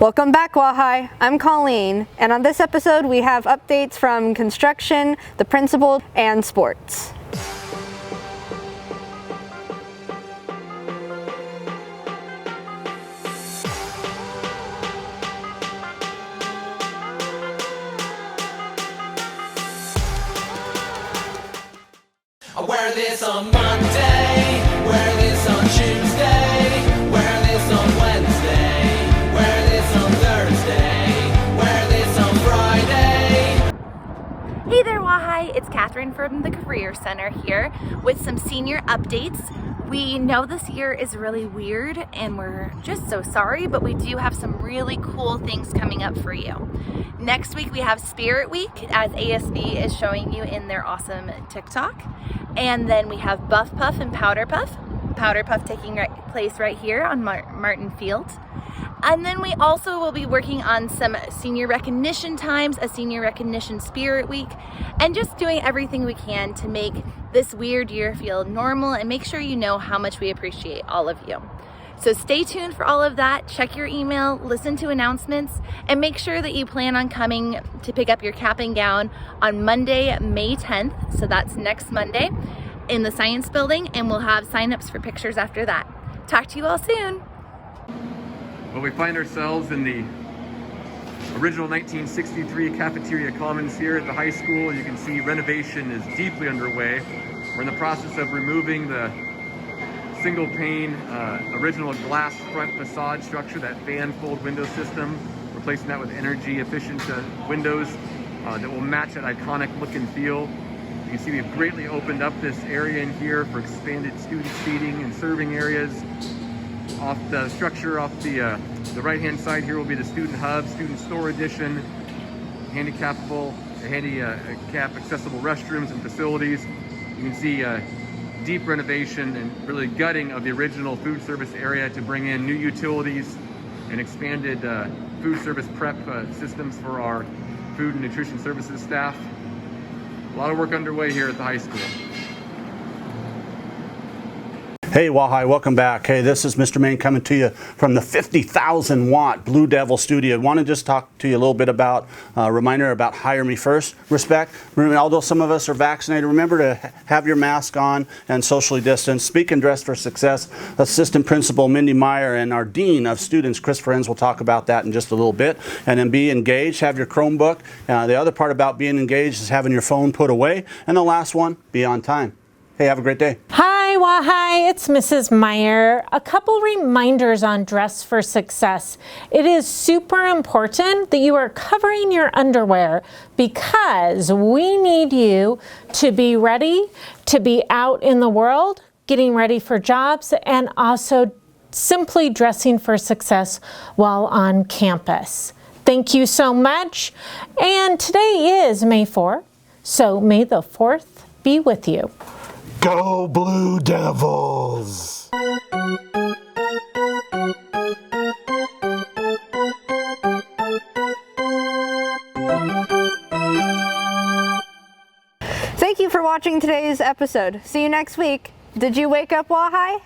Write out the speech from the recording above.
Welcome back, Wahi. I'm Colleen, and on this episode we have updates from construction, the principal, and sports. I wear this on Monday, wear this on Tuesday, wear this on Wednesday, wear this on Thursday, wear this on Friday. Hey there, Wahi. It's Catherine from the Career Center here with some senior updates. We know this year is really weird and we're just so sorry, but we do have some really cool things coming up for you. Next week we have Spirit Week, as ASB is showing you in their awesome TikTok. And then we have Buff Puff and Powder Puff. Powder Puff taking place right here on Martin Field. And then we also will be working on some senior recognition times, a senior recognition Spirit Week, and just doing everything we can to make this weird year feel normal and make sure you know how much we appreciate all of you. So stay tuned for all of that. Check your email, listen to announcements, and make sure that you plan on coming to pick up your cap and gown on Monday, May 10th. So that's next Monday in the Science Building, and we'll have signups for pictures after that. Talk to you all soon. Well, we find ourselves in the original 1963 cafeteria commons here at the high school. You can see renovation is deeply underway. We're in the process of removing the single pane original glass front facade structure, that fan fold window system, replacing that with energy efficient windows that will match that iconic look and feel. You can see we've greatly opened up this area in here for expanded student seating and serving areas. Off the structure, off the right hand side here will be the student hub, student store edition, handicap accessible restrooms and facilities. You can see deep renovation and really gutting of the original food service area to bring in new utilities and expanded food service prep systems for our food and nutrition services staff. A lot of work underway here at the high school. Hey Wahi, welcome back. Hey, this is Mr. Main coming to you from the 50,000 watt Blue Devil studio. I want to just talk to you a little bit about reminder about Hire Me First respect. Remember, although some of us are vaccinated, remember to have your mask on and socially distance. Speak and Dress for Success. Assistant Principal Mindy Meyer and our Dean of Students, Chris Friends, will talk about that in just a little bit. And then be engaged, have your Chromebook. The other part about being engaged is having your phone put away. And the last one, be on time. Hey, have a great day. Hi, Wahi, it's Mrs. Meyer. A couple reminders on Dress for Success. It is super important that you are covering your underwear because we need you to be ready to be out in the world, getting ready for jobs, and also simply dressing for success while on campus. Thank you so much. And today is May 4th, so May the 4th be with you. Go Blue Devils! Thank you for watching today's episode. See you next week. Did you wake up, Wahi?